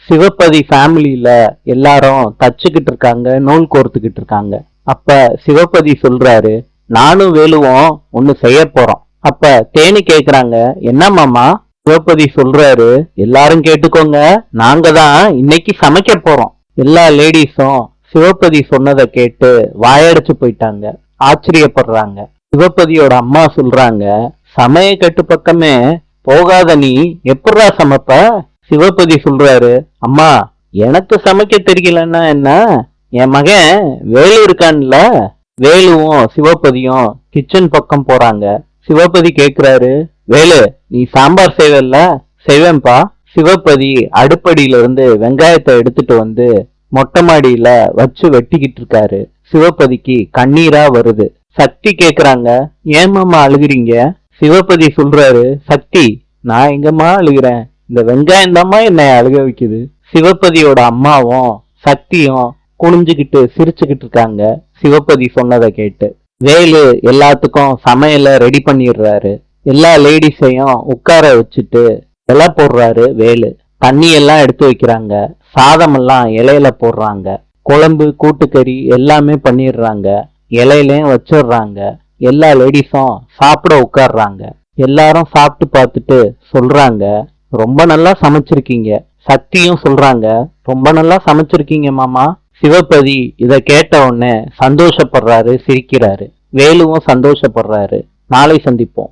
சிவபதி ஃபேமிலியில எல்லாரும் தச்சுக்கிட்டு இருக்காங்க, நூல் கோர்த்துக்கிட்டு இருக்காங்க. அப்ப சிவபதி சொல்றாரு, நானும் வேலுவும் ஒண்ணு செய்ய போறோம். அப்ப தேனி கேக்குறாங்க, என்ன மாமா? சிவபதி சொல்றாரு, எல்லாரும் கேட்டுக்கோங்க, நாங்க தான் இன்னைக்கு சமைக்க போறோம். எல்லா லேடிஸும் சிவபதி சொன்னதை கேட்டு வாயடைச்சு போயிட்டாங்க, ஆச்சரியப்படுறாங்க. சிவபதியோட அம்மா சொல்றாங்க, சமய கட்டு பக்கமே போகாத நீ எப்படா சமைப்ப? சிவபதி சொல்றாரு, அம்மா எனக்கு சமைக்க தெரியலன்னா என்ன, என் மகன் வேலு இருக்கான்ல. வேலுவும் சிவபதியும் கிச்சன் பக்கம் போறாங்க. சிவபதி கேக்குறாரு, வேலு நீ சாம்பார் செய்வல்ல? செய்வேன்பா. சிவபதி அடுப்படியில இருந்து வெங்காயத்தை எடுத்துட்டு வந்து மொட்டை மாடியில வச்சு வெட்டிக்கிட்டு இருக்காரு. சிவபதிக்கு கண்ணீரா வருது. சக்தி கேக்குறாங்க, ஏமாமா அழுகுறீங்க? சிவபதி சொல்றாரு, சக்தி நான் எங்கம்மா அழுகிறேன், இந்த வெங்காயம் தாம்மா என்னை அழுக வைக்குது. சிவபதியோட அம்மாவும் சக்தியும் குனிஞ்சுக்கிட்டு சிரிச்சுக்கிட்டு இருக்காங்க சிவபதி சொன்னதை கேட்டு. வேலு எல்லாத்துக்கும் சமையல ரெடி பண்ணிடுறாரு. எல்லா லேடிஸையும் உட்கார வச்சுட்டு இலை போடுறாரு வேலு. தண்ணி எல்லாம் எடுத்து வைக்கிறாங்க, சாதம் எல்லாம் இலையில போடுறாங்க, குழம்பு கூட்டுக்கறி எல்லாமே பண்ணிடுறாங்க, இலையிலயும் வச்சிடுறாங்க. எல்லா லேடிஸும் சாப்பிட உட்கார்றாங்க. எல்லாரும் சாப்பிட்டு பார்த்துட்டு சொல்றாங்க, ரொம்ப நல்லா சமைச்சிருக்கீங்க. சக்தியும் சொல்றாங்க, ரொம்ப நல்லா சமைச்சிருக்கீங்க மாமா. சிவபதி இத கேட்ட உடனே சந்தோஷப்படுறாரு, சிரிக்கிறாரு. வேலுவும் சந்தோஷப்படுறாரு. நாளை சந்திப்போம்.